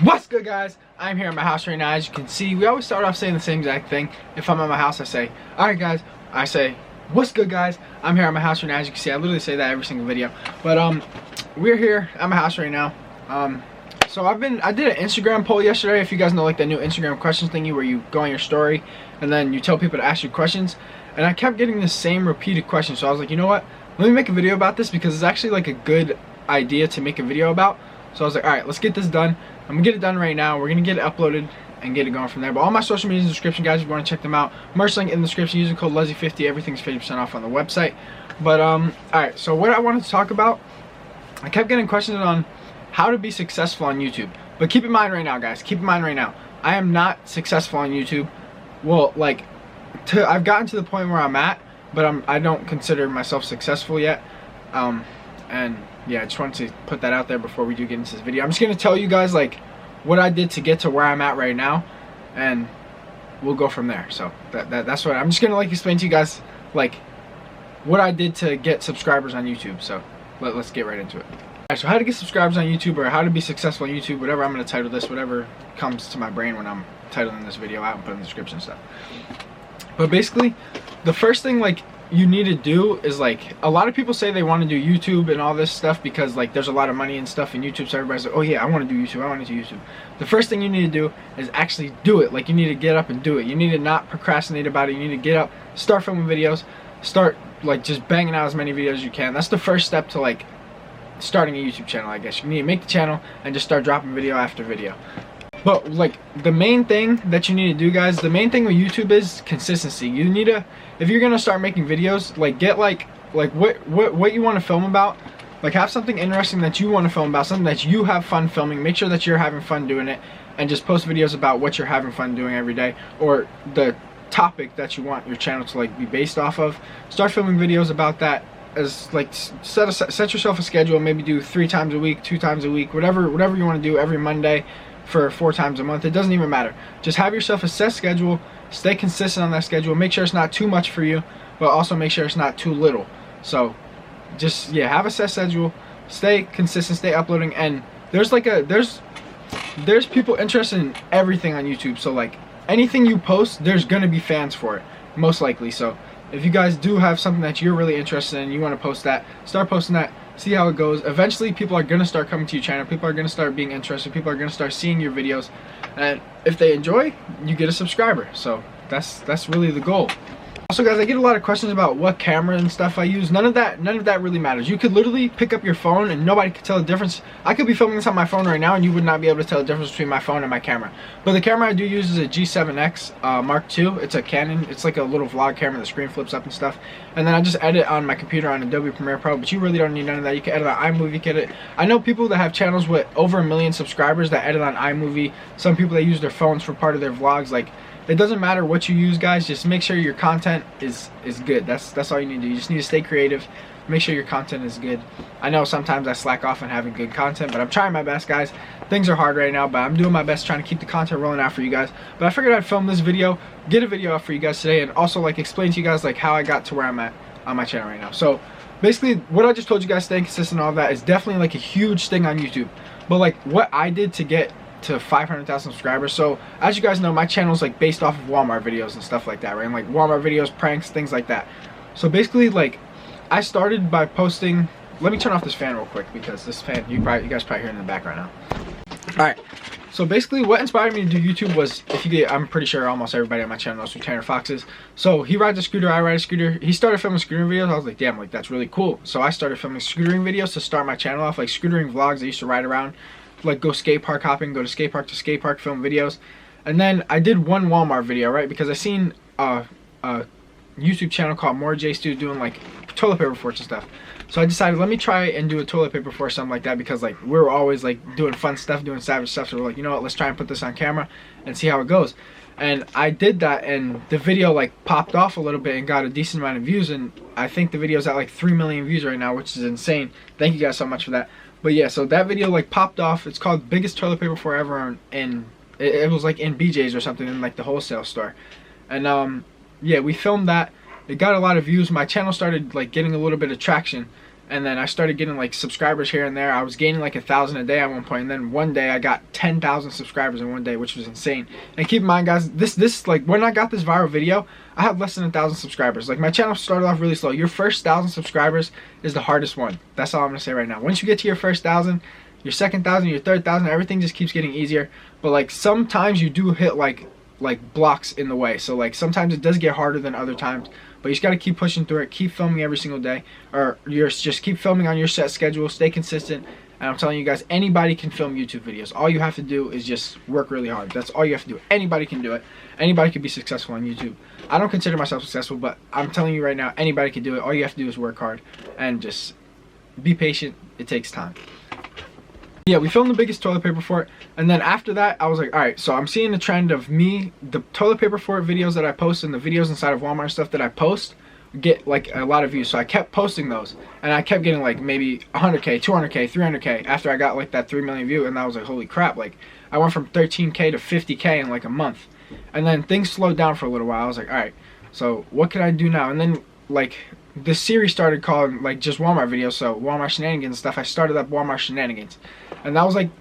What's good, guys? I'm here at my house right now. As you can see, we always start off saying the same exact thing. If I'm at my house, I say, alright guys. I say, what's good, guys? I'm here at my house right now. As you can see, I literally say that every single video. But we're here at my house right now. So I did an Instagram poll yesterday. If you guys know, like, the new Instagram questions thingy where you go on your story and then you tell people to ask you questions. And I kept getting the same repeated question. So I was like, you know what? Let me make a video about this because it's actually like a good idea to make a video about. So I was like, alright, let's get this done. I'm gonna get it done right now. We're gonna get it uploaded and get it going from there. But all my social media is in the description, guys, if you want to check them out. Merch link in the description. Use the code Luzzi50. Everything's 50% off on the website. But alright, so what I wanted to talk about, I kept getting questions on how to be successful on YouTube. But keep in mind right now, guys, keep in mind right now, I am not successful on YouTube. Well, like, I've gotten to the point where I'm at, but I don't consider myself successful yet. And yeah, I just wanted to put that out there before we do get into this video. I'm just gonna tell you guys like what I did to get to where I'm at right now, and we'll go from there. So that's what I'm just gonna like explain to you guys, like what I did to get subscribers on YouTube. So let's get right into it. Alright, so how to get subscribers on YouTube, or how to be successful on YouTube, whatever I'm gonna title this, whatever comes to my brain when I'm titling this video out and put in the description and stuff. But basically, the first thing like you need to do is, like, a lot of people say they want to do YouTube and all this stuff because like there's a lot of money and stuff in YouTube, so everybody's like, oh yeah, I want to do YouTube, I want to do YouTube. The first thing you need to do is actually do it. Like, you need to get up and do it. You need to not procrastinate about it. You need to get up, start filming videos, start like just banging out as many videos as you can. That's the first step to like starting a YouTube channel, I guess. You need to make the channel and just start dropping video after video. But like the main thing that you need to do, guys, the main thing with YouTube is consistency. You need to, if you're gonna start making videos, like get like what you want to film about. Like, have something interesting that you want to film about, something that you have fun filming. Make sure that you're having fun doing it, and just post videos about what you're having fun doing every day, or the topic that you want your channel to like be based off of. Start filming videos about that. As like set yourself a schedule. Maybe do 3 times a week, 2 times a week, whatever you want to do every Monday for 4 times a month. It doesn't even matter. Just have yourself a set schedule. Stay consistent on that schedule. Make sure it's not too much for you, but also make sure it's not too little. So just, yeah, have a set schedule. Stay consistent. Stay uploading. And there's like there's people interested in everything on YouTube. So like anything you post, there's gonna be fans for it, most likely. So if you guys do have something that you're really interested in, you want to post that, start posting that, see how it goes. Eventually people are going to start coming to your channel, people are going to start being interested, people are going to start seeing your videos, and if they enjoy, you get a subscriber. So that's really the goal. Also, guys, I get a lot of questions about what camera and stuff I use. None of that really matters. You could literally pick up your phone and nobody could tell the difference. I could be filming this on my phone right now and you would not be able to tell the difference between my phone and my camera. But the camera I do use is a G7X Mark II. It's a Canon. It's like a little vlog camera. The screen flips up and stuff. And then I just edit on my computer on Adobe Premiere Pro. But you really don't need none of that. You can edit on iMovie. You can edit. I know people that have channels with over 1 million subscribers that edit on iMovie. Some people that use their phones for part of their vlogs. Like, it doesn't matter what you use, guys. Just make sure your content is good. That's all you need to do. You just need to stay creative. Make sure your content is good. I know sometimes I slack off on having good content, but I'm trying my best, guys. Things are hard right now, but I'm doing my best trying to keep the content rolling out for you guys. But I figured I'd film this video, get a video out for you guys today, and also like explain to you guys like how I got to where I'm at on my channel right now. So basically what I just told you guys, staying consistent and all that, is definitely like a huge thing on YouTube. But like what I did to get to 500,000 subscribers. So as you guys know, my channel is like based off of Walmart videos and stuff like that, right? And like Walmart videos, pranks, things like that. So basically, like, I started by posting. Let me turn off this fan real quick because this fan, you guys probably hear it in the background now. All right. So basically, what inspired me to do YouTube was, I'm pretty sure almost everybody on my channel knows who Tanner Fox is. So he rides a scooter, I ride a scooter. He started filming scootering videos. I was like, damn, like that's really cool. So I started filming scootering videos to start my channel off, like scootering vlogs. I used to ride around, like go skate park hopping, go to skate park, film videos. And then I did one Walmart video, right? Because I seen a YouTube channel called More J Stu doing like toilet paper forts and stuff. So I decided, let me try and do a toilet paper fort or something like that, because like we're always like doing fun stuff, doing savage stuff. So we're like, you know what, let's try and put this on camera and see how it goes. And I did that, and the video like popped off a little bit and got a decent amount of views, and I think the video's at like 3 million views right now, which is insane. Thank you guys so much for that. But yeah, so that video like popped off. It's called Biggest Toilet Paper Fort Ever, and it was like in BJ's or something, in like the wholesale store. And yeah, we filmed that. It got a lot of views. My channel started like getting a little bit of traction, and then I started getting like subscribers here and there. I was gaining like 1,000 a day at one point, and then one day I got 10,000 subscribers in one day, which was insane. And keep in mind, guys, this like when I got this viral video, I had less than 1,000 subscribers. Like, my channel started off really slow. Your first 1,000 subscribers is the hardest one. That's all I'm gonna say right now. Once you get to your first 1,000, your second 1,000, your third 1,000, everything just keeps getting easier. But like sometimes you do hit like blocks in the way. So like sometimes it does get harder than other times. But you just got to keep pushing through it, keep filming every single day, or just keep filming on your set schedule, stay consistent. And I'm telling you guys, anybody can film YouTube videos. All you have to do is just work really hard. That's all you have to do. Anybody can do it. Anybody can be successful on YouTube. I don't consider myself successful, but I'm telling you right now, anybody can do it. All you have to do is work hard and just be patient. It takes time. Yeah, we filmed the biggest toilet paper fort, and then after that I was like, alright, so I'm seeing the trend of the toilet paper fort videos that I post and the videos inside of Walmart and stuff that I post get like a lot of views. So I kept posting those, and I kept getting like maybe 100k, 200k, 300k after I got like that 3 million view, and I was like, holy crap, like I went from 13k to 50k in like a month. And then things slowed down for a little while. I was like, alright, so what can I do now? And then like the series started calling like just Walmart videos, so Walmart shenanigans and stuff. I started up Walmart shenanigans, and that was like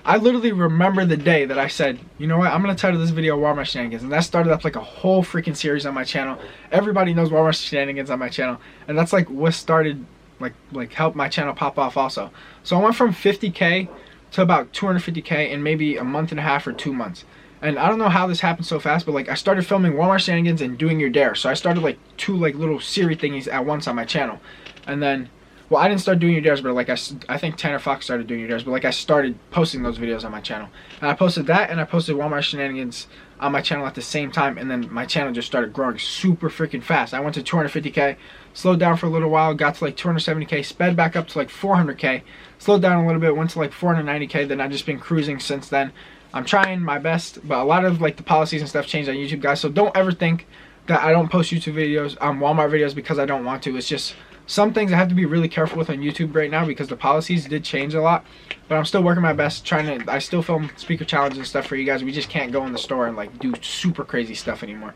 I literally remember the day that I said, you know what, I'm gonna title this video Walmart shenanigans, and that started up like a whole freaking series on my channel. Everybody knows Walmart shenanigans on my channel, and that's like what started like helped my channel pop off also. So I went from 50k to about 250k in maybe a month and a half or 2 months. And I don't know how this happened so fast, but like I started filming Walmart shenanigans and doing your dare. So I started like 2 like little series thingies at once on my channel. And then, well, I didn't start doing your dares, but like I think Tanner Fox started doing your dares, but like I started posting those videos on my channel. And I posted that, and I posted Walmart shenanigans on my channel at the same time, and then my channel just started growing super freaking fast. I went to 250k, slowed down for a little while, got to like 270k, sped back up to like 400k, slowed down a little bit, went to like 490k, then I've just been cruising since then. I'm trying my best, but a lot of like the policies and stuff changed on YouTube, guys. So don't ever think that I don't post YouTube videos, Walmart videos, because I don't want to. It's just some things I have to be really careful with on YouTube right now because the policies did change a lot. But I'm still working my best, I still film speaker challenges and stuff for you guys. We just can't go in the store and like do super crazy stuff anymore.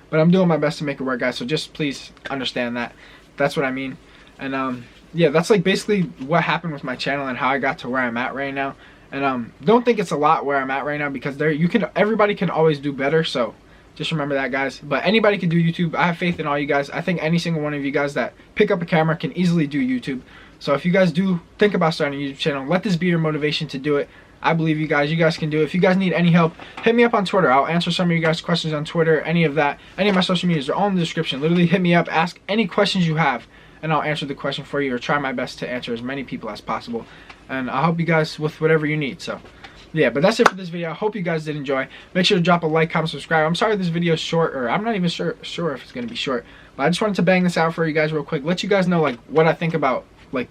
But I'm doing my best to make it work, guys. So just please understand that. That's what I mean. And yeah, that's like basically what happened with my channel and how I got to where I'm at right now. And don't think it's a lot where I'm at right now, because everybody can always do better. So just remember that, guys. But anybody can do YouTube. I have faith in all you guys. I think any single one of you guys that pick up a camera can easily do YouTube. So if you guys do think about starting a YouTube channel, let this be your motivation to do it. I believe you guys. You guys can do it. If you guys need any help, hit me up on Twitter. I'll answer some of you guys' questions on Twitter. Any of that, any of my social medias are all in the description. Literally hit me up, ask any questions you have, and I'll answer the question for you, or try my best to answer as many people as possible. And I'll help you guys with whatever you need. So yeah, but that's it for this video. I hope you guys did enjoy. Make sure to drop a like, comment, subscribe. I'm sorry this video is short, or I'm not even sure if it's going to be short. But I just wanted to bang this out for you guys real quick. Let you guys know like what I think about like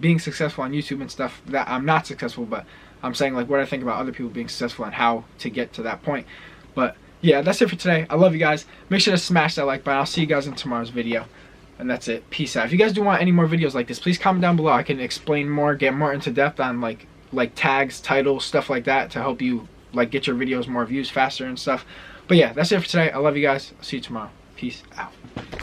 being successful on YouTube and stuff. That I'm not successful, but I'm saying like what I think about other people being successful and how to get to that point. But yeah, that's it for today. I love you guys. Make sure to smash that like button. I'll see you guys in tomorrow's video. And that's it. Peace out. If you guys do want any more videos like this, please comment down below. I can explain more, get more into depth on like tags, titles, stuff like that, to help you like get your videos more views faster and stuff. But yeah, that's it for today. I love you guys. I'll see you tomorrow. Peace out.